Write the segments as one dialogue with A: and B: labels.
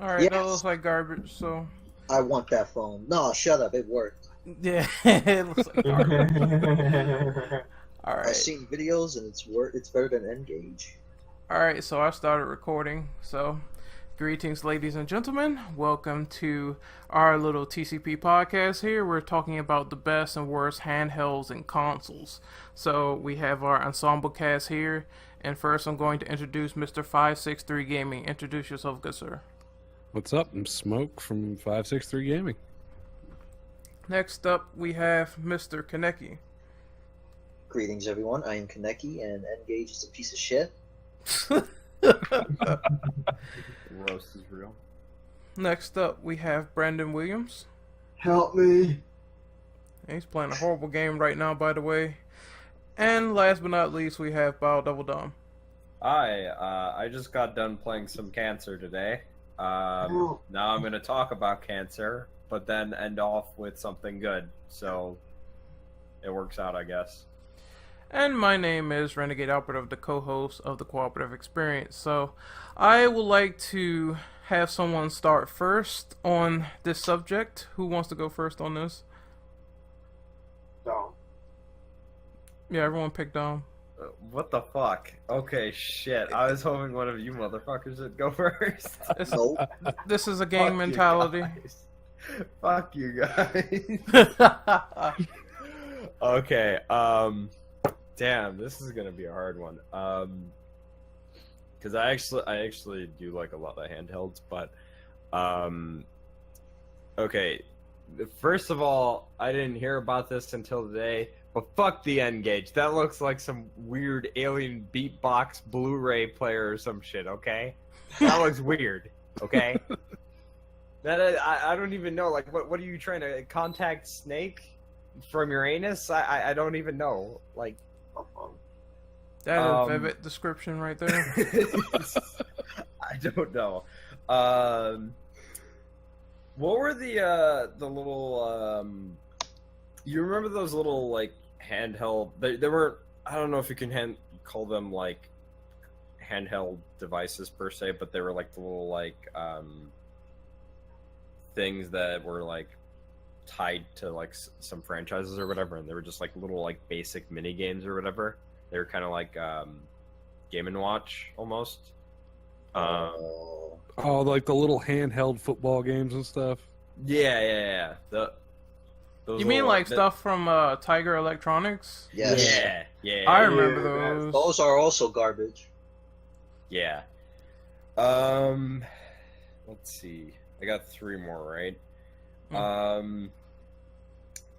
A: Alright, that looks
B: Yes,
A: like garbage, so...
B: I want that phone. No, shut up. It worked.
A: Yeah, it looks like garbage.
B: I've
A: Alright.
B: seen videos and it's better than Engage.
A: Alright, so I started recording, so... Greetings, ladies and gentlemen. Welcome to our little TCP podcast here. We're talking about the best and worst handhelds and consoles. So we have our ensemble cast here. And first I'm going to introduce Mr. 563 Gaming. Introduce yourself, good sir.
C: What's up? I'm Smoke from 563 Gaming.
A: Next up, we have Mr. Kaneki.
B: Greetings, everyone. I am Kaneki, and Engage is a piece of shit.
D: Roast is real.
A: Next up, we have Brandon Williams.
E: Help me.
A: He's playing a horrible game right now, by the way. And last but not least, we have Bao Double Dom.
D: Hi, I just got done playing some Cancer today. Now I'm going to talk about Cancer, but then end off with something good. So it works out, I guess.
A: And my name is Renegade Operative, the co-host of the Co-Operative Experience. So I would like to have someone start first on this subject. Who wants to go first on this?
E: Dom.
A: Yeah, everyone picked Dom.
D: What the fuck? Okay, shit. I was hoping one of you motherfuckers would go first.
B: Nope.
A: This is a gang
D: Fuck you
A: mentality.
D: guys. Fuck you guys. Okay, damn, this is gonna be a hard one. Because I actually do like a lot of handhelds, but okay. First of all, I didn't hear about this until today, but fuck the N-Gage. That looks like some weird alien beatbox Blu-ray player or some shit. Okay, that looks weird. Okay, that I don't even know. Like, what are you trying to contact Snake from your anus? I don't even know. Like.
A: That is a vivid description right there.
D: I don't know. What were the little you remember those little like handheld? They weren't. I don't know if you can call them like handheld devices per se, but they were like the little like things that were like tied to like some franchises or whatever, and they were just like little like basic mini games or whatever. They were kind of like Game & Watch almost.
C: Oh, like the little handheld football games and stuff.
D: Yeah. Those
A: You mean like stuff from Tiger Electronics?
B: Yes.
D: Yeah.
A: I remember those.
B: Those are also garbage.
D: Yeah. Let's see. I got 3 more, right?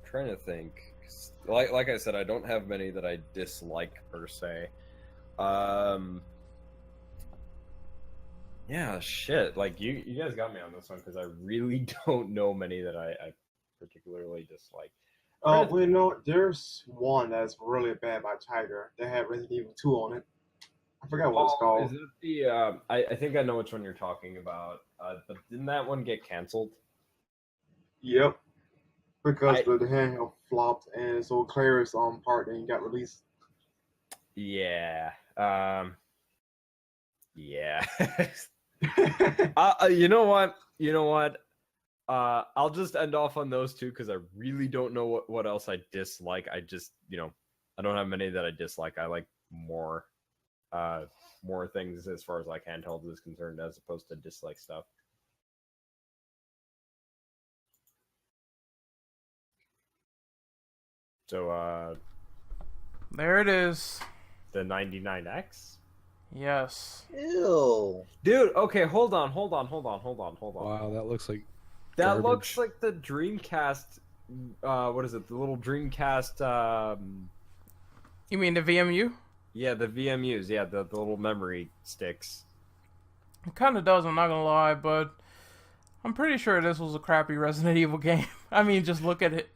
D: Trying to think. Like I said, I don't have many that I dislike per se. Yeah, shit. Like you guys got me on this one because I really don't know many that I particularly dislike.
E: Oh, well, you know, there's one that's really bad by Tiger. They had Resident Evil 2 on it. I forgot what it's called.
D: Is it the? I think I know which one you're talking about. But didn't that one get canceled?
E: Yep. Because the handheld flopped and so Claire's part and got released.
D: Yeah. Yeah. You know what? I'll just end off on those 2 because I really don't know what else I dislike. I just, I don't have many that I dislike. I like more things as far as like handhelds is concerned as opposed to dislike stuff. So,
A: There it is.
D: the 99X?
A: Yes.
B: Ew.
D: Dude, okay, hold on.
C: Wow, that looks like
D: That
C: garbage.
D: looks like the Dreamcast, what is it? The little Dreamcast,
A: You mean the VMU?
D: yeah, the VMUs, yeah, the little memory sticks.
A: It kind of does, I'm not gonna lie, but I'm pretty sure this was a crappy Resident Evil game. I mean, just look at it.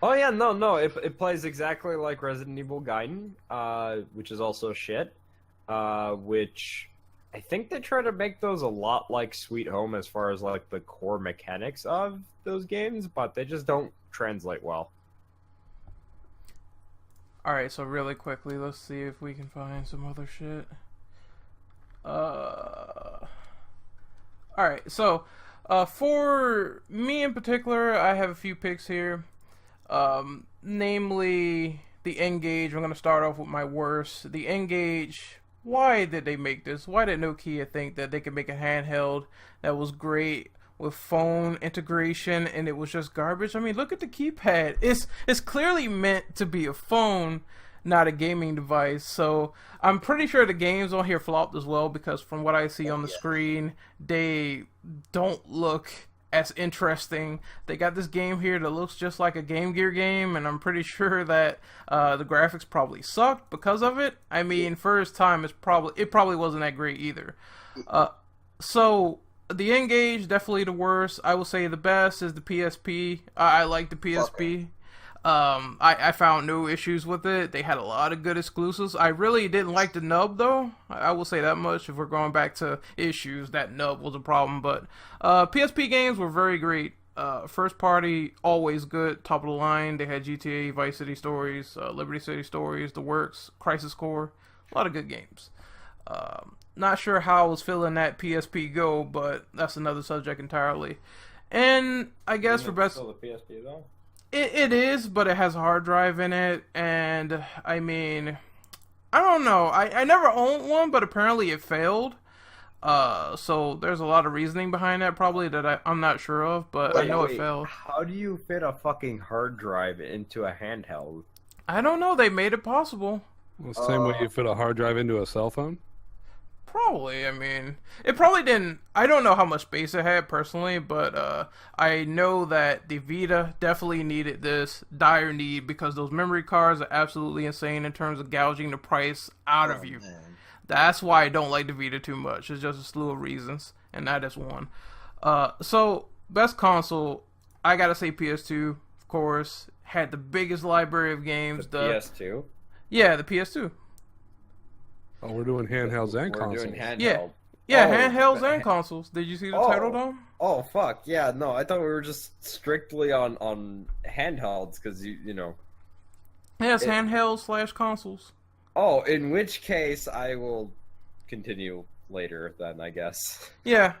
D: Oh yeah, no, it plays exactly like Resident Evil Gaiden, which is also shit, which I think they try to make those a lot like Sweet Home as far as like the core mechanics of those games, but they just don't translate well.
A: Alright, so really quickly, let's see if we can find some other shit. All right, so for me in particular, I have a few picks here. Namely, the N-Gage. I'm going to start off with my worst. The N-Gage. Why did they make this? Why did Nokia think that they could make a handheld that was great with phone integration and it was just garbage? I mean, look at the keypad. It's clearly meant to be a phone, not a gaming device. So I'm pretty sure the games on here flopped as well because from what I see on the screen, they don't look as interesting. They got this game here that looks just like a Game Gear game, and I'm pretty sure that the graphics probably sucked because of it. I mean, for its time, it probably wasn't that great either. So the N-Gage, definitely the worst. I will say the best is the PSP. I like the PSP. I found no issues with it. They had a lot of good exclusives. I really didn't like the nub, though. I will say that much. If we're going back to issues, that nub was a problem. But PSP games were very great. First party, always good. Top of the line. They had GTA, Vice City Stories, Liberty City Stories, The Works, Crisis Core. A lot of good games. Not sure how I was feeling that PSP Go, but that's another subject entirely. And I guess for best...
D: Still the PSP, though?
A: It is, but it has a hard drive in it, and I mean, I don't know. I never owned one, but apparently it failed. So there's a lot of reasoning behind that, probably that I'm not sure of, but I know it failed.
D: How do you fit a fucking hard drive into a handheld?
A: I don't know. They made it possible.
C: The same way you fit a hard drive into a cell phone?
A: Probably. I mean, it probably didn't. I don't know how much space it had personally, but I know that the Vita definitely needed this dire need because those memory cards are absolutely insane in terms of gouging the price out of you.
B: Man.
A: That's why I don't like the Vita too much. It's just a slew of reasons, and that is one. So, best console, I gotta say PS2, of course. Had the biggest library of games.
D: The PS2?
A: Yeah, the PS2.
C: Oh, we're doing handhelds and
D: We're
C: consoles.
D: doing handheld.
A: Yeah,
D: Oh,
A: handhelds
D: but-
A: and consoles. Did you see the title, Dom?
D: Oh, fuck. Yeah, no, I thought we were just strictly on handhelds, because, you know...
A: Yes, handhelds / consoles.
D: Oh, in which case, I will continue later, then, I guess.
A: Yeah,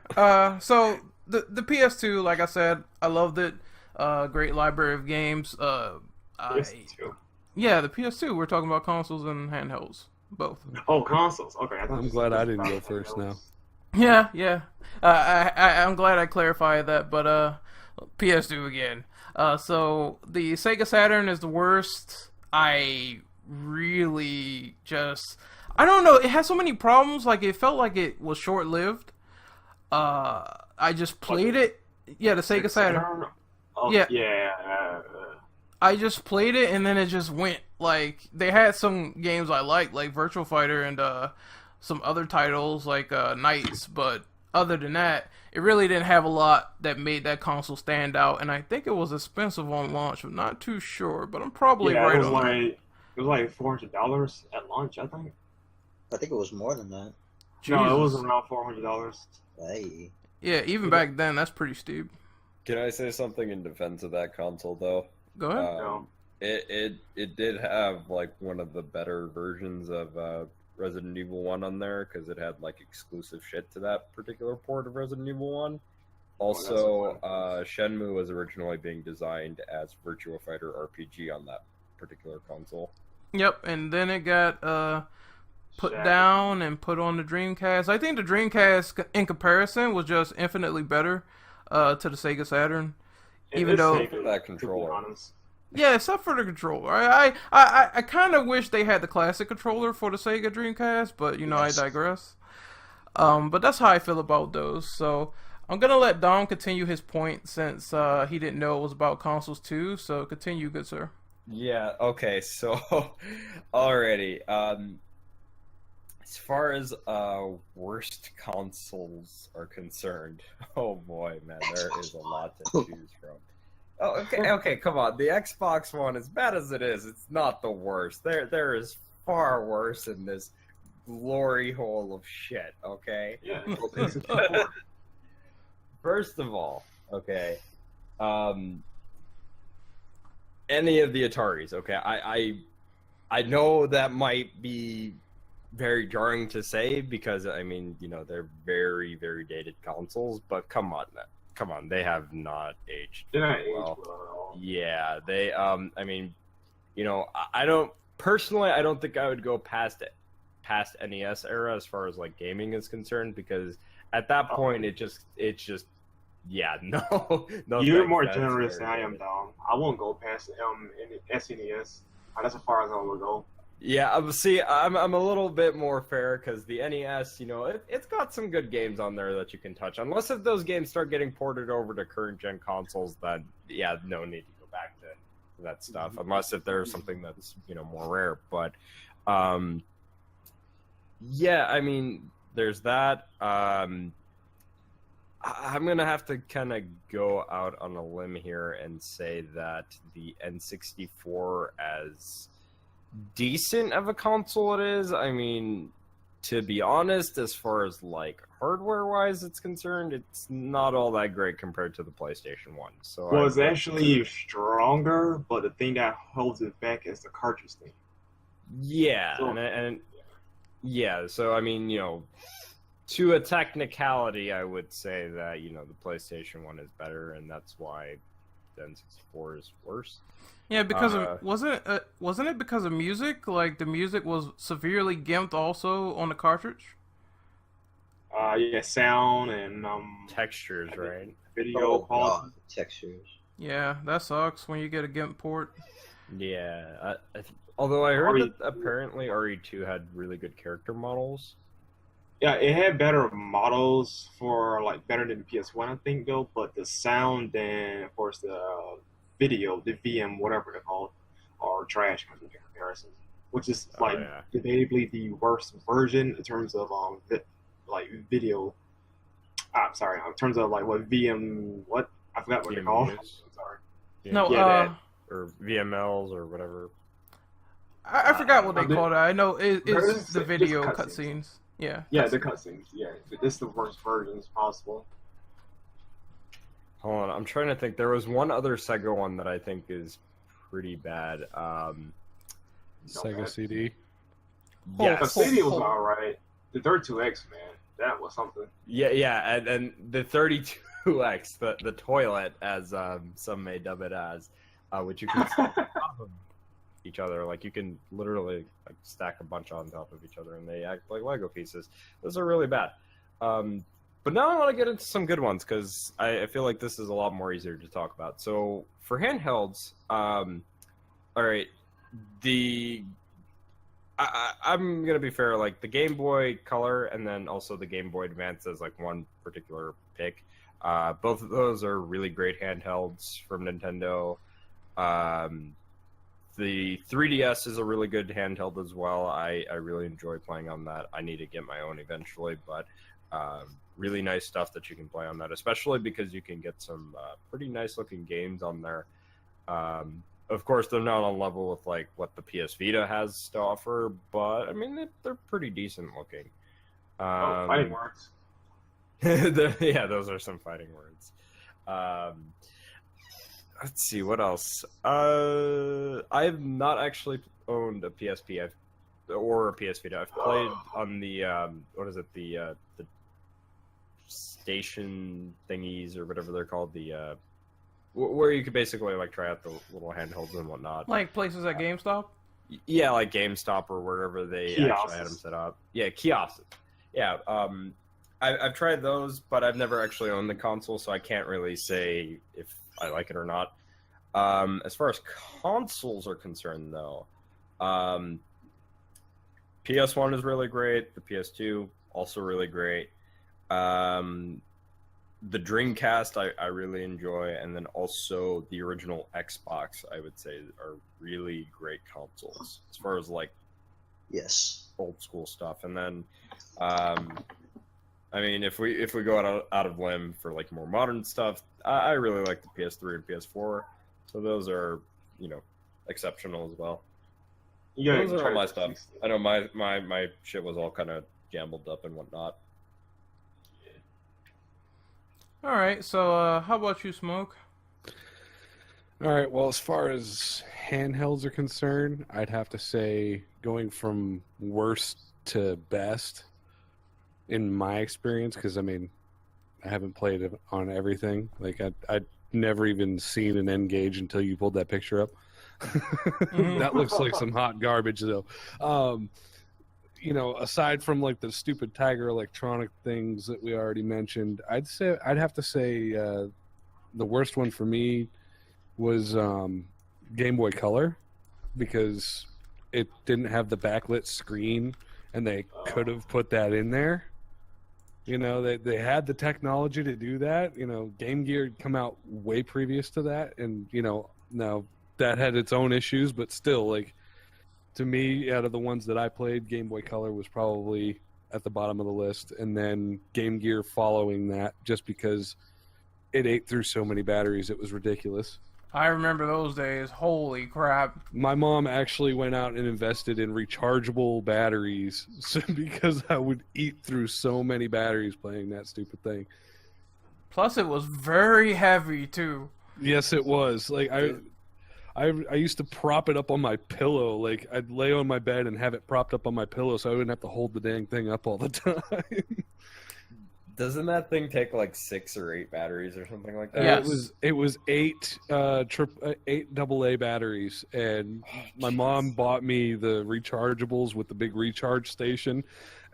A: so the PS2, like I said, I loved it. Great library of games.
E: PS2.
A: Yeah, the PS2. We're talking about consoles and handhelds. Both.
E: Oh, consoles. Okay, I thought
C: I'm
E: you
C: glad
E: said
C: I didn't go
E: handhelds.
C: first now.
A: Yeah. I'm glad I clarified that, but PS2 again. So the Sega Saturn is the worst. I really just... I don't know, it has so many problems, like it felt like it was short-lived. I just played it. Yeah, the Sega Saturn.
E: Oh,
A: Yeah.
E: yeah.
A: I just played it and then it just went. Like, they had some games I liked, like Virtual Fighter and some other titles like Knights, but other than that, it really didn't have a lot that made that console stand out, and I think it was expensive on launch. I'm not too sure, but I'm probably
E: Yeah,
A: right
E: it was
A: on that.
E: like $400 at launch, I think.
B: I think it was more than that.
E: No, it was
A: Jesus.
E: around $400.
B: Hey.
A: Yeah, even back then, that's pretty steep.
D: Can I say something in defense of that console, though?
A: Go ahead.
E: No.
D: It did have, like, one of the better versions of Resident Evil 1 on there, because it had, like, exclusive shit to that particular port of Resident Evil 1. Also, Shenmue was originally being designed as Virtua Fighter RPG on that particular console.
A: Yep, and then it got put
E: Sad.
A: down and put on the Dreamcast. I think the Dreamcast, in comparison, was just infinitely better to the Sega Saturn.
E: It
A: Even
E: is
A: though-
E: safer,
D: That
E: to be
D: controller.
E: honest.
A: Yeah, except for the controller. I kind of wish they had the classic controller for the Sega Dreamcast, but you know,
B: Yes.
A: I digress. But that's how I feel about those. So I'm gonna let Dom continue his point since he didn't know it was about consoles too. So continue, good sir.
D: Yeah, okay, so already, as far as worst consoles are concerned, oh boy, man, there is a lot to choose from. Oh, okay, come on. The Xbox One, as bad as it is, it's not the worst. There is far worse in this glory hole of shit, okay?
E: Yeah.
D: First of all, okay, any of the Ataris, okay? I know that might be very jarring to say because I mean, they're very, very dated consoles. But come on, they have not aged
E: They're not
D: well.
E: aged well at all.
D: Yeah, they. I mean, I don't personally. I don't think I would go past NES era as far as like gaming is concerned because at that point it's just yeah, no.
E: You're more generous than I am, dog. I won't go past SNES. That's as far as I will go.
D: Yeah, see, I'm a little bit more fair because the NES, it's got some good games on there that you can touch. Unless if those games start getting ported over to current gen consoles, then yeah, no need to go back to that stuff. Unless if there's something that's more rare. But yeah, I mean, there's that. I'm gonna have to kind of go out on a limb here and say that the N64 as decent of a console it is. I mean, to be honest, as far as like hardware wise it's concerned, it's not all that great compared to the PlayStation 1. So
E: well, it's actually stronger, but the thing that holds it back is the cartridge thing.
D: Yeah,
E: So,
D: and yeah, so I mean, to a technicality, I would say that the PlayStation 1 is better, and that's why the N64 is worse.
A: Yeah, because wasn't it because of music? Like the music was severely gimped also on the cartridge.
E: Yeah, sound and
D: Textures, right?
B: God,
E: video quality.
B: textures.
A: Yeah, that sucks when you get a gimp port.
D: Yeah, although I heard that apparently RE2 had really good character models.
E: Yeah, it had better models for like better than the PS1, I think though. But the sound and of course the video, the VM, whatever they're called, are trash in comparison. Which is like debatably the worst version in terms of like video. I'm sorry, in terms of like what I forgot what they're called. I'm sorry.
A: No,
D: or VMLs or whatever.
A: I forgot what they called it. I know it's the video
E: cutscenes.
A: cutscenes. Yeah.
E: Yeah, the cutscenes. Yeah, this is the worst versions possible.
D: Hold on, I'm trying to think. There was one other Sega one that I think is pretty bad.
C: Sega CD.
D: Yes.
E: The CD was alright. The 32X, man, that was something.
D: Yeah, and the 32X, the toilet, as some may dub it as, which you can stack on top of each other. Like you can literally like stack a bunch on top of each other, and they act like Lego pieces. Those are really bad. But now I want to get into some good ones because I feel like this is a lot more easier to talk about. So for handhelds, all right, I'm gonna be fair. Like the Game Boy Color and then also the Game Boy Advance as like one particular pick. Both of those are really great handhelds from Nintendo. The 3DS is a really good handheld as well. I really enjoy playing on that. I need to get my own eventually, but really nice stuff that you can play on that, especially because you can get some pretty nice looking games on there. Of course, they're not on level with like what the PS Vita has to offer, but I mean they're pretty decent looking.
E: Fighting words.
D: Yeah, those are some fighting words. Let's see what else. I've not actually owned a PSP or a PS Vita. I've played on the what is it, the station thingies or whatever they're called, the where you could basically like try out the little handhelds and whatnot.
A: Like places at GameStop?
D: Yeah, like GameStop or wherever they actually had them set up. Yeah, kiosks. Yeah, I've tried those, but I've never actually owned the console, so I can't really say if I like it or not. As far as consoles are concerned, though, PS1 is really great. The PS2 also really great. The Dreamcast I really enjoy, and then also the original Xbox I would say are really great consoles as far as like old school stuff. And then I mean if we go out of limb for like more modern stuff, I really like the PS3 and PS4, so those are exceptional as well.
E: Yeah,
D: those are all my stuff. I know my shit was all kind of gambled up and whatnot.
A: All right, so how about you, Smoke?
C: All right, well, as far as handhelds are concerned, I'd have to say going from worst to best in my experience, because I mean, I haven't played it on everything. Like I'd never even seen an N-Gage until you pulled that picture up. That looks like some hot garbage, though. Aside from like the stupid Tiger Electronic things that we already mentioned, I'd have to say the worst one for me was Game Boy Color, because it didn't have the backlit screen, and they could have put that in there. They had the technology to do that. Game Gear had come out way previous to that, and now that had its own issues, but still, like, to me, out of the ones that I played, Game Boy Color was probably at the bottom of the list, and then Game Gear following that, just because it ate through so many batteries, it was ridiculous.
A: I remember those days. Holy crap.
C: My mom actually went out and invested in rechargeable batteries because I would eat through so many batteries playing that stupid thing.
A: Plus, it was very heavy, too.
C: Yes, it was. Like, I used to prop it up on my pillow. Like, I'd lay on my bed and have it propped up on my pillow so I wouldn't have to hold the dang thing up all the time.
D: Doesn't that thing take like 6 or 8 batteries or something like that?
A: Yes.
C: It was 8 AA batteries, and my mom bought me the rechargeables with the big recharge station,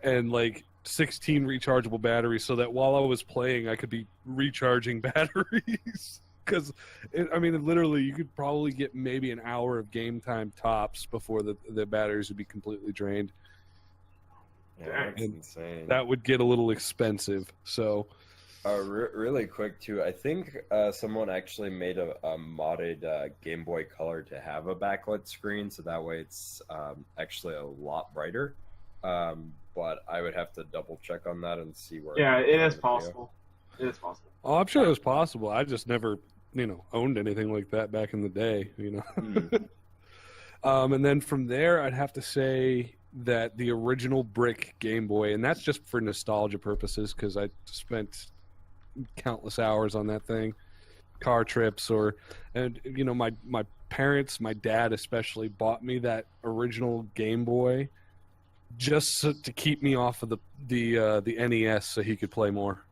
C: and like 16 rechargeable batteries, so that while I was playing, I could be recharging batteries. Because, literally, you could probably get maybe an hour of game time tops before the batteries would be completely drained.
D: Yeah, that's insane.
C: That would get a little expensive. So,
D: really quick too, I think someone actually made a modded Game Boy Color to have a backlit screen, so that way it's actually a lot brighter. But I would have to double check on that and see where.
E: Yeah, it is possible. It is possible.
C: Oh, I'm sure it was possible. I just never, owned anything like that back in the day. And then from there, I'd have to say that the original brick Game Boy, and that's just for nostalgia purposes, because I spent countless hours on that thing, car trips, my parents, my dad especially, bought me that original Game Boy just to keep me off of the NES so he could play more.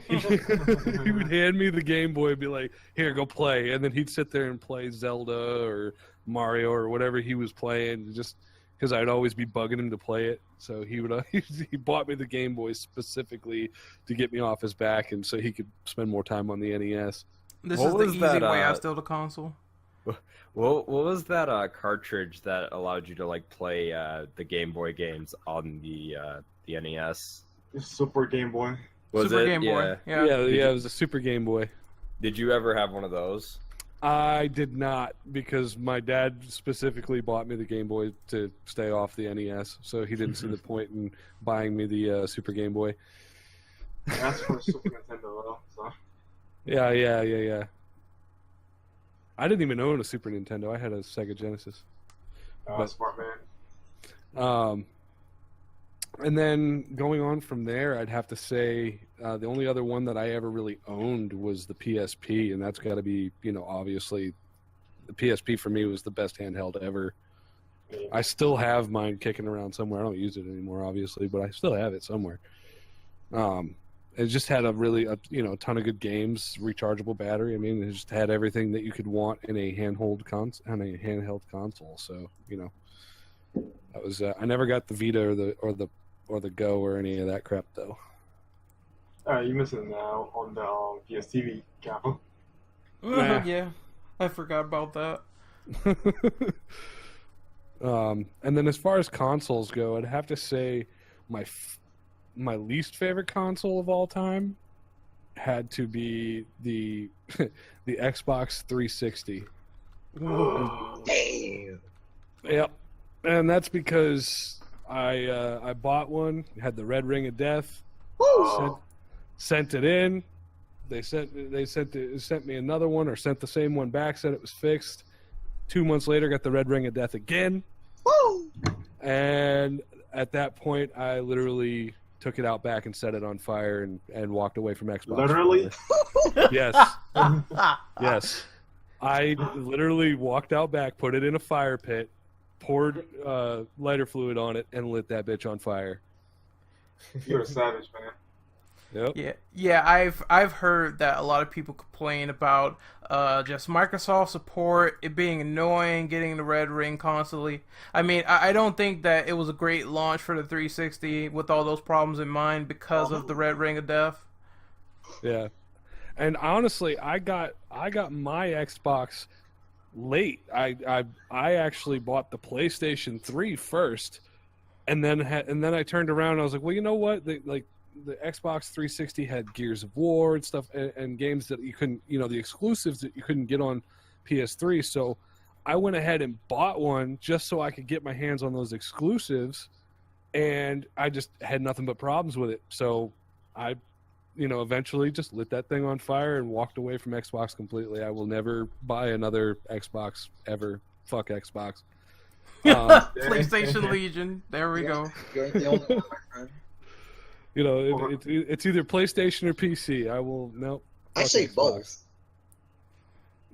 C: He would hand me the Game Boy and be like, "Here, go play," and then he'd sit there and play Zelda or Mario or whatever he was playing, just because I'd always be bugging him to play it. So he bought me the Game Boy specifically to get me off his back, and so he could spend more time on the NES.
A: This is the easy way I steal the console.
D: What was that cartridge that allowed you to like play the Game Boy games on the NES?
E: Super Game Boy.
D: Was
A: Super
D: it?
A: Game Boy.
C: Yeah, it was a Super Game Boy.
D: Did you ever have one of those?
C: I did not, because my dad specifically bought me the Game Boy to stay off the NES, so he didn't see the point in buying me the Super Game Boy.
E: That's for Super Nintendo, though. So.
C: Yeah. I didn't even own a Super Nintendo. I had a Sega Genesis.
E: Smart man.
C: And then going on from there, I'd have to say the only other one that I ever really owned was the PSP, and that's got to be, obviously, the PSP for me was the best handheld ever. I still have mine kicking around somewhere. I don't use it anymore, obviously, but I still have it somewhere. It just had a ton of good games, rechargeable battery. It just had everything that you could want in a handheld console. So, that was. I never got the Vita or the Go or any of that crap though.
E: You missing now on the PS TV, Kappa.
C: Nah.
A: Yeah, I forgot about that.
C: And then as far as consoles go, I'd have to say my least favorite console of all time had to be the Xbox 360.
B: Damn.
C: Yep. And that's because I bought one, had the red ring of death, sent it in. They sent me another one, or sent the same one back, said it was fixed. 2 months later, got the red ring of death again.
B: Woo!
C: And at that point, I literally took it out back and set it on fire and walked away from Xbox.
E: Literally?
C: Yes. Yes. I literally walked out back, put it in a fire pit, poured lighter fluid on it, and lit that bitch on fire.
E: You're a savage, man.
C: Yep.
A: Yeah. I've heard that a lot of people complain about just Microsoft support, it being annoying, getting the red ring constantly. I mean, I don't think that it was a great launch for the 360 with all those problems in mind because of the red ring of death.
C: Yeah. And honestly, I got my Xbox late. I actually bought the PlayStation 3 first, and then I turned around and I was like, well, you know what? The Xbox 360 had Gears of War and stuff, and games that you couldn't, the exclusives that you couldn't get on PS3. So I went ahead and bought one just so I could get my hands on those exclusives, and I just had nothing but problems with it. So I eventually just lit that thing on fire and walked away from Xbox completely. I will never buy another Xbox ever. Fuck Xbox.
A: PlayStation Legion. There we go.
B: You're the only one, my friend.
C: It's either PlayStation or PC.
B: I say
C: Xbox.
B: both.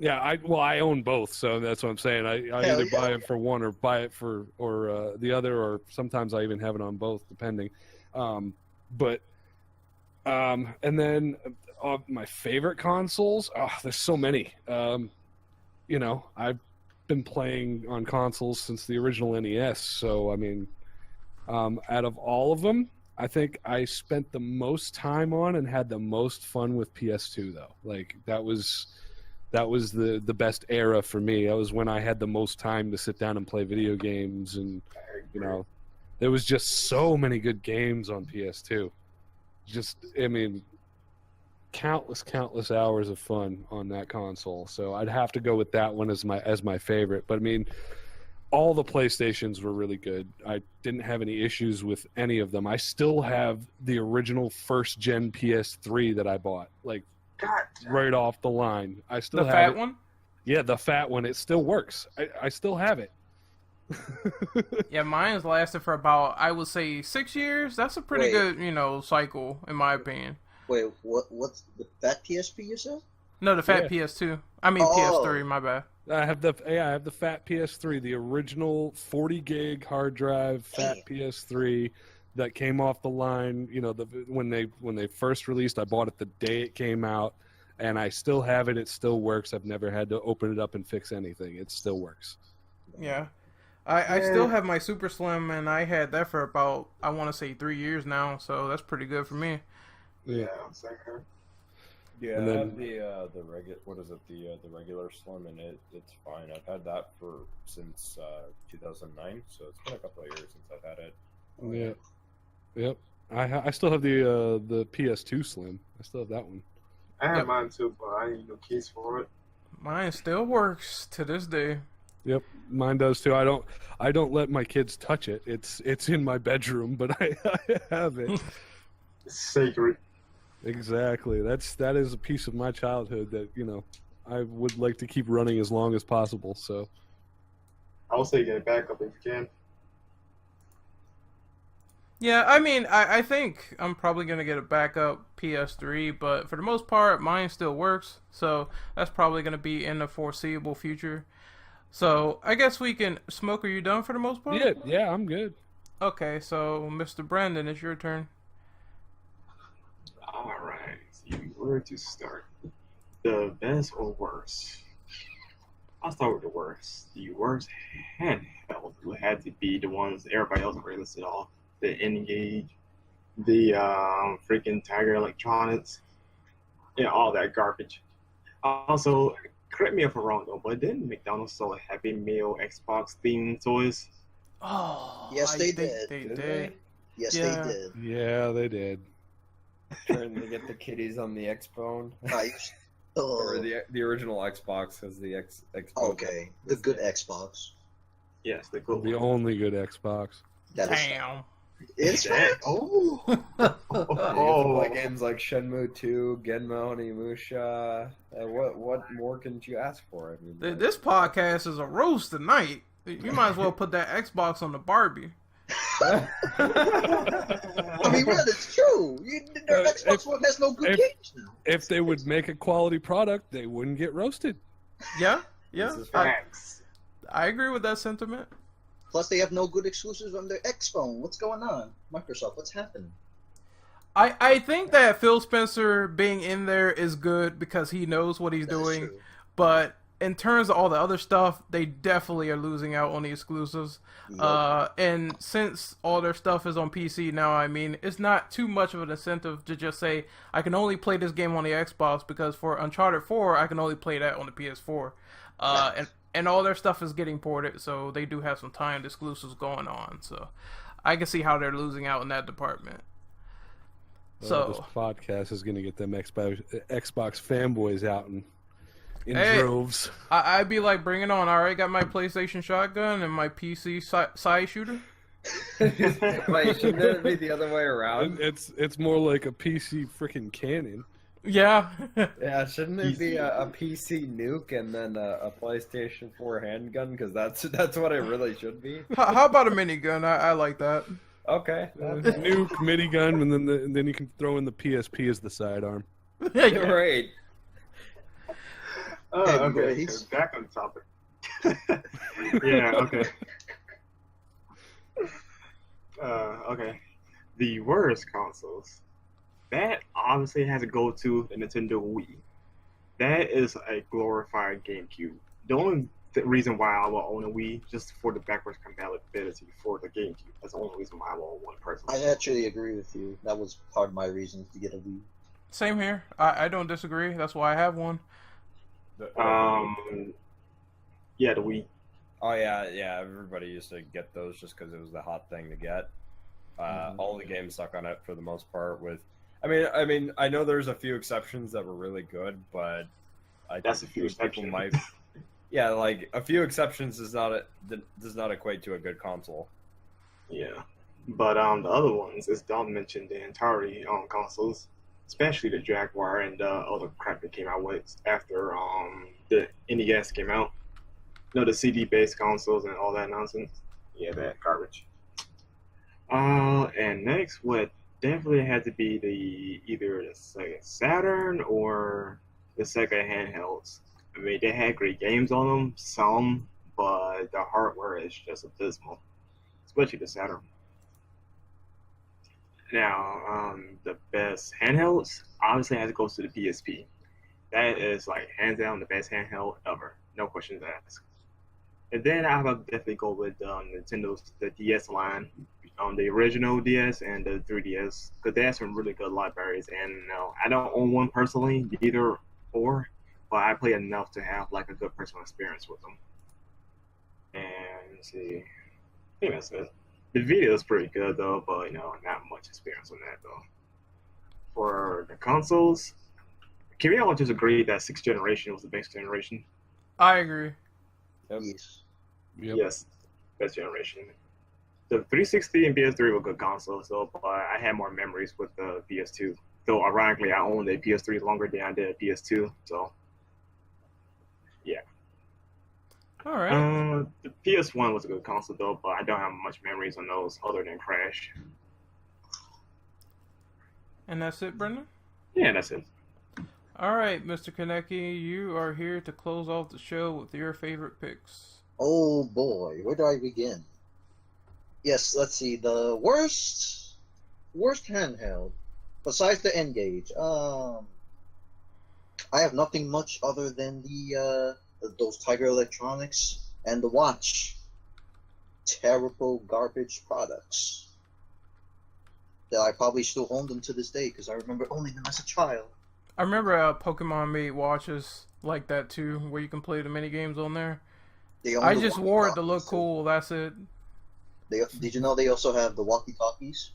C: Yeah, I own both, so that's what I'm saying. I either buy it for one or buy it for the other, or sometimes I even have it on both, depending. And then my favorite consoles. Oh, there's so many. I've been playing on consoles since the original NES. So I mean, out of all of them, I think I spent the most time on and had the most fun with PS2 though. Like that was the best era for me. That was when I had the most time to sit down and play video games, and there was just so many good games on PS2. Countless hours of fun on that console. So I'd have to go with that one as my favorite. But I mean, all the PlayStations were really good. I didn't have any issues with any of them. I still have the original first gen PS3 that I bought, like right off the line. I still
A: the
C: have
A: fat
C: it.
A: one.
C: Yeah, the fat one. It still works. I still have it.
A: Yeah, mine's lasted for about, I would say, 6 years. That's a pretty good, cycle in my opinion.
B: Wait, what's the fat PSP you said?
A: No, the fat PS2. I mean PS3. My bad.
C: I have the fat PS3, the original 40 gig hard drive fat PS3 that came off the line. When they first released, I bought it the day it came out, and I still have it. It still works. I've never had to open it up and fix anything. It still works.
A: Yeah. I still have my Super Slim, and I had that for about, I want to say 3 years now, so that's pretty good for me.
E: Yeah, same here.
D: Yeah,
C: And then-
D: I have the regular Slim, and it's fine. I've had that since 2009, so it's been a couple of years since I've had it.
C: Yeah, yep. I still have the PS2 Slim. I still have that one.
E: I have
A: Yep.
E: mine too, but I need no keys for it.
A: Mine still works to this day.
C: Yep, mine does too. I don't let my kids touch it. It's in my bedroom, but I have it.
E: It's sacred.
C: Exactly. That is a piece of my childhood that I would like to keep running as long as possible. So
E: I would say get it back up if you can.
A: Yeah, I mean, I think I'm probably going to get a backup PS3, but for the most part, mine still works. So that's probably going to be in the foreseeable future. So I guess we can... Smoke, are you done for the most part?
C: yeah, I'm good.
A: Okay, so Mr. Brandon, it's your turn.
E: Alright, so where to start? The best or worst? I'll start with the worst. The worst handheld would have to be the ones everybody else already listed off. The Renegade, the freaking Tiger Electronics, all that garbage. Also, correct me if I'm wrong though, but didn't McDonald's sell a Happy Meal Xbox themed toys?
A: Oh,
B: Yes, they
A: think
B: did.
A: They
D: Did
A: did.
B: Yes,
A: Yeah.
B: they did.
C: Yeah, they did.
D: Trying to get the kiddies on the Xbone.
B: Nice.
D: Or the original Xbox has the Xbox.
B: Okay, the good Xbox.
E: Yes, the good
C: The
E: one.
C: only good Xbox.
B: That is.
A: Damn.
B: It's right. Oh.
D: You can
E: Oh.
D: play games like Shenmue 2, Genmo, Onimusha. What more can you ask for? I mean,
A: This podcast is a roast tonight. You might as well put that Xbox on the Barbie.
B: I mean, really, it's true. The Xbox One has no good games now.
C: If they would make a quality product, they wouldn't get roasted.
A: Yeah,
D: This is
A: I
E: Facts.
A: agree with that sentiment.
B: Plus, they have no good exclusives on their X phone. What's going on, Microsoft? What's happening?
A: I think that Phil Spencer being in there is good because he knows what he's doing.
B: True.
A: But in terms of all the other stuff, they definitely are losing out on the exclusives.
B: Yep.
A: And since all their stuff is on PC now, I mean, it's not too much of an incentive to just say, I can only play this game on the Xbox because for Uncharted 4, I can only play that on the PS4. And all their stuff is getting ported, so they do have some timed exclusives going on. So I can see how they're losing out in that department. So
C: this podcast is going to get them Xbox fanboys out in
A: hey,
C: droves.
A: I'd be like, bring it on. I already got my PlayStation shotgun and my PC side shooter.
D: Wait, shouldn't it be the other way around?
C: It's more like a PC freaking cannon.
A: Yeah.
D: Yeah, shouldn't it be a PC nuke and then a PlayStation 4 handgun? Because that's what it really should be.
A: How about a minigun? I like that.
D: Okay.
C: Nuke, minigun, and then you can throw in the PSP as the sidearm.
D: You're right.
E: Oh, okay.
B: Anyways.
E: Back on topic. Yeah, okay. Okay. The worst consoles. That obviously has to go to the Nintendo Wii. That is a glorified GameCube. The only reason why I will own a Wii just for the backwards compatibility for the GameCube. That's the only reason why I will own one personally.
B: I actually agree with you. That was part of my reasons to get a Wii.
A: Same here. I don't disagree. That's why I have one.
E: Yeah, the Wii.
D: Oh yeah. Everybody used to get those just because it was the hot thing to get. All the games stuck on it for the most part. I mean, I know there's a few exceptions that were really good, but
E: That's a few
D: people
E: exceptions.
D: might. Yeah, like a few exceptions does not equate to a good console.
E: Yeah, but the other ones, as Dom mentioned, the Atari consoles, especially the Jaguar and the other crap that came out with after the NES came out. The CD-based consoles and all that nonsense. Yeah, that garbage. And next would definitely had to be either the Sega Saturn or the Sega handhelds. I mean, they had great games on them, some, but the hardware is just abysmal, especially the Saturn. Now, the best handhelds obviously has to go to the PSP. That is like hands down the best handheld ever, no questions asked. And then I would definitely go with Nintendo's the DS line, the original DS and the 3DS, because they have some really good libraries. And I don't own one personally, either or, but I play enough to have like a good personal experience with them. And let's see, I think that's it. The video is pretty good though, but not much experience on that though. For the consoles, can we all just agree that 6th generation was the best generation?
A: I agree.
B: Yes.
C: Yep.
E: Yes, best generation. The 360 and PS3 were good consoles though, but I had more memories with the PS2. Though ironically, I owned a PS3 longer than I did a PS2, so yeah.
A: All right.
E: The PS1 was a good console though, but I don't have much memories on those other than Crash.
A: And that's it, Brendan?
E: Yeah, that's it.
A: All right, Mr. Kaneki, you are here to close off the show with your favorite picks.
B: Oh boy, where do I begin? Yes, let's see. The worst handheld, besides the N-Gage. I have nothing much other than those Tiger Electronics and the watch. Terrible garbage products that I probably still own them to this day because I remember owning them as a child.
A: I remember Pokemon made watches like that too, where you can play the mini games on there. I just wore it to look cool. That's it.
B: Did you know they also have the walkie-talkies?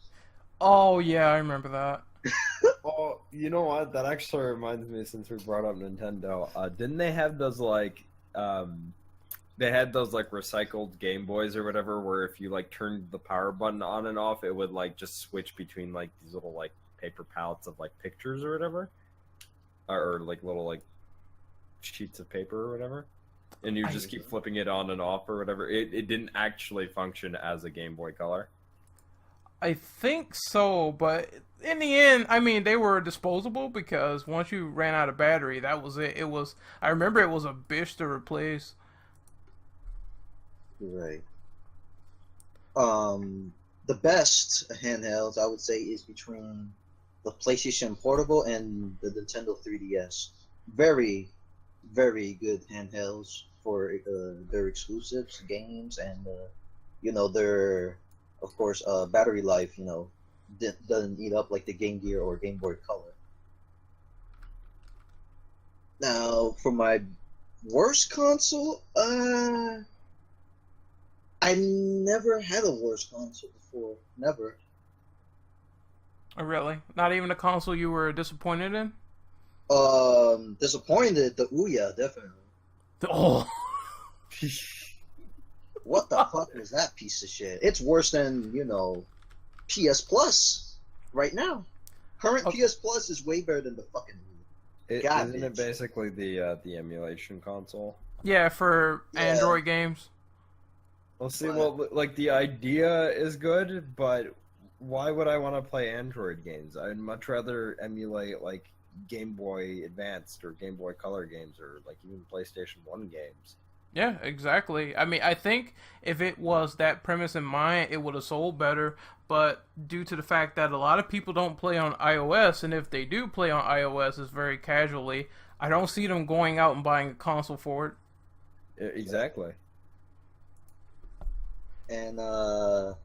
A: Oh yeah, I remember that.
D: Oh, you know what? That actually reminds me, since we brought up Nintendo, didn't they have those they had those like recycled Game Boys or whatever, where if you like turned the power button on and off, it would like just switch between like these little like paper palettes of like pictures or whatever, or like little like sheets of paper or whatever, and you just keep flipping it on and off or whatever. It didn't actually function as a Game Boy Color.
A: I think so, but in the end, I mean, they were disposable because once you ran out of battery, that was it. I remember it was a bitch to replace.
B: Right. The best handhelds I would say is between the PlayStation Portable and the Nintendo 3DS. Very, very good handhelds for their exclusives, games, and their, of course, battery life. Doesn't eat up like the Game Gear or Game Boy Color. Now, for my worst console, I never had a worst console before. Never.
A: Oh, really? Not even a console you were disappointed in?
B: Disappointed. The Ouya, definitely.
A: Oh.
B: What the fuck was that piece of shit? It's worse than, PS Plus right now. Current PS Plus is way better than the fucking
D: Isn't it basically the emulation console?
A: Yeah, for Android games.
D: Well, see, like the idea is good, but why would I want to play Android games? I'd much rather emulate like Game Boy Advanced or Game Boy Color games or like even PlayStation 1 games.
A: Yeah, exactly. I mean, I think if it was that premise in mind, it would have sold better. But due to the fact that a lot of people don't play on iOS, and if they do play on iOS, it's very casually, I don't see them going out and buying a console for it.
D: Exactly.
B: And I'll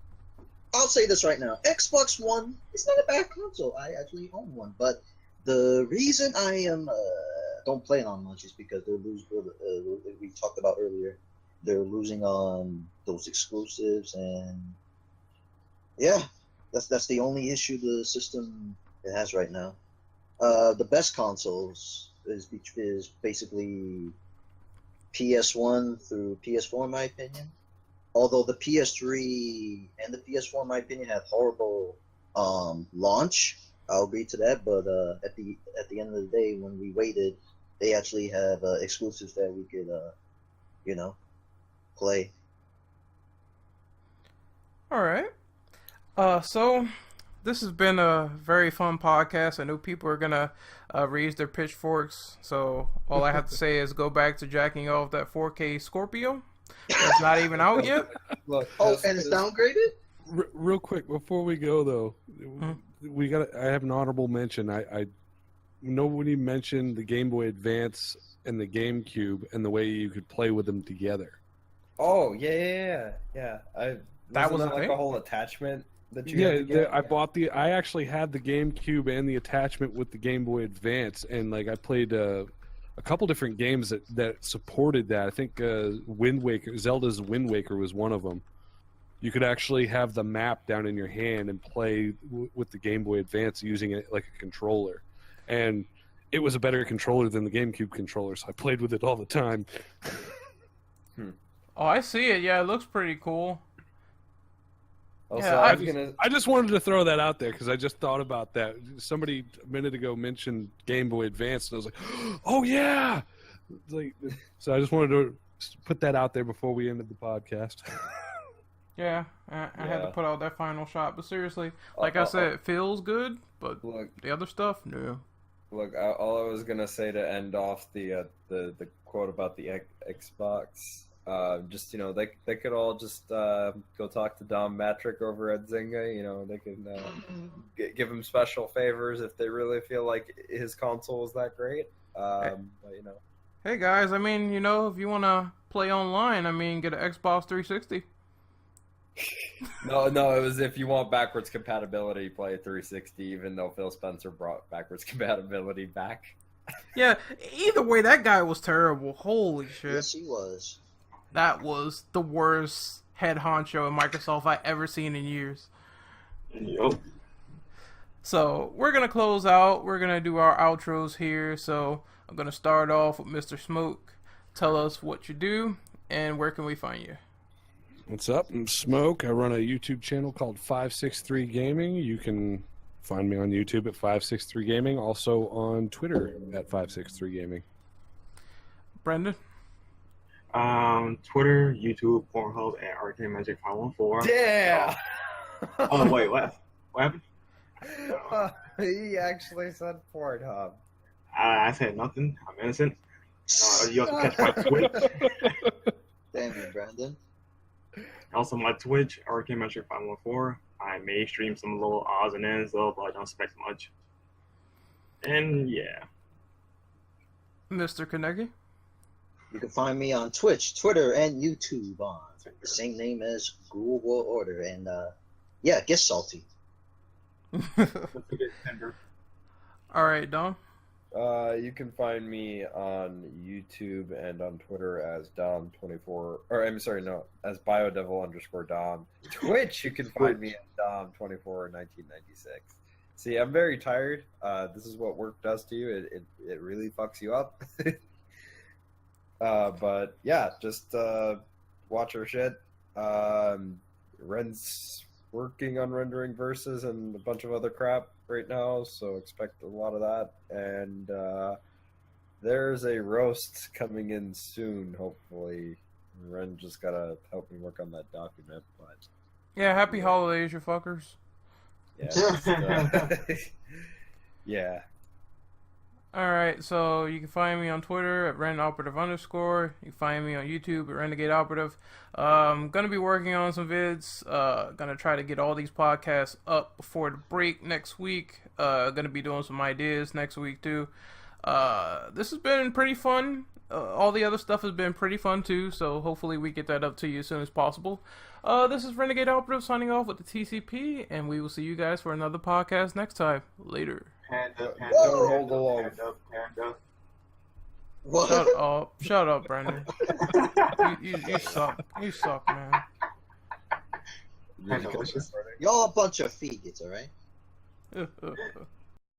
B: say this right now: Xbox One is not a bad console. I actually own one, but the reason I don't play it on much is because they're losing. We talked about earlier, they're losing on those exclusives, and yeah, that's the only issue the system it has right now. The best consoles is basically PS1 through PS4, in my opinion. Although the PS3 and the PS4, in my opinion, had horrible launch. I'll agree to that, but at the end of the day, when we waited, they actually have exclusives that we could, play.
A: All right. So this has been a very fun podcast. I know people are gonna raise their pitchforks. So all I have to say is go back to jacking off that 4K Scorpio. That's not even out yet.
D: Look,
B: And it's downgraded?
C: Real quick before we go though, I have an honorable mention. I nobody mentioned the Game Boy Advance and the GameCube and the way you could play with them together.
D: Oh yeah. That was like a whole attachment that you had to get?
C: I actually had the GameCube and the attachment with the Game Boy Advance, and like I played a couple different games that supported that. I think Zelda's Wind Waker was one of them. You could actually have the map down in your hand and play with the Game Boy Advance using it like a controller. And it was a better controller than the GameCube controller, so I played with it all the time.
A: Oh, I see it. Yeah, it looks pretty cool.
D: Also,
A: Yeah,
C: I just wanted to throw that out there because I just thought about that. Somebody a minute ago mentioned Game Boy Advance, and I was like, "Oh yeah!" So I just wanted to put that out there before we ended the podcast.
A: Yeah, I had to put out that final shot. But seriously, like I said, it feels good, but
D: look,
A: the other stuff, no.
D: Look, all I was gonna say to end off the quote about the Xbox. Just they could all just go talk to Dom Matrick over at Zynga. They can give him special favors if they really feel like his console is that great. But
A: Hey guys, I mean, if you want to play online, I mean, get an Xbox 360.
D: No, it was if you want backwards compatibility, play a 360. Even though Phil Spencer brought backwards compatibility back.
A: Yeah, either way, that guy was terrible. Holy shit.
B: Yes, he was.
A: That was the worst head honcho in Microsoft I ever seen in years.
E: Yup.
A: So, we're going to close out. We're going to do our outros here. So, I'm going to start off with Mr. Smoke. Tell us what you do and where can we find you?
C: What's up? I'm Smoke. I run a YouTube channel called 563 Gaming. You can find me on YouTube at 563 Gaming. Also on Twitter at 563 Gaming.
A: Brendan?
E: Twitter, YouTube, Pornhub at Arcade Magic 514.
D: Yeah.
E: Oh wait, what happened?
D: He actually said Pornhub.
E: I said nothing. I'm innocent. You have to catch my Twitch.
B: Damn you, Brandon.
E: Also, my Twitch, RKMetric514. I may stream some little odds and ends though, but I don't expect much. And yeah.
A: Mr. Kaneki?
B: You can find me on Twitch, Twitter, and YouTube on the same name as Google World Order. And yeah, get salty.
A: All right, Dom.
D: You can find me on YouTube and on Twitter as Dom24, or I'm sorry, no, as BioDevil_Dom. Twitch, you can find me at Dom241996. See, I'm very tired. This is what work does to you. It really fucks you up. But yeah, just watch our shit. Ren's working on rendering verses and a bunch of other crap right now, so expect a lot of that. And there's a roast coming in soon, hopefully. Ren just gotta help me work on that document, but
A: Yeah, happy holidays, you fuckers.
D: yeah, just, yeah.
A: Alright, so you can find me on Twitter at RenOperative_. You can find me on YouTube at Renegade Operative. Gonna be working on some vids. Gonna try to get all these podcasts up before the break next week. Gonna be doing some ideas next week too. This has been pretty fun. All the other stuff has been pretty fun too, so hopefully we get that up to you as soon as possible. This is Renegade Operative signing off with the TCP, and we will see you guys for another podcast next time. Later.
E: Panda,
D: Don't hold the log.
E: panda.
B: What?
A: Shut up, Brandon. you suck. You suck, man.
E: Panda, delicious.
B: Y'all a bunch of faggots, alright?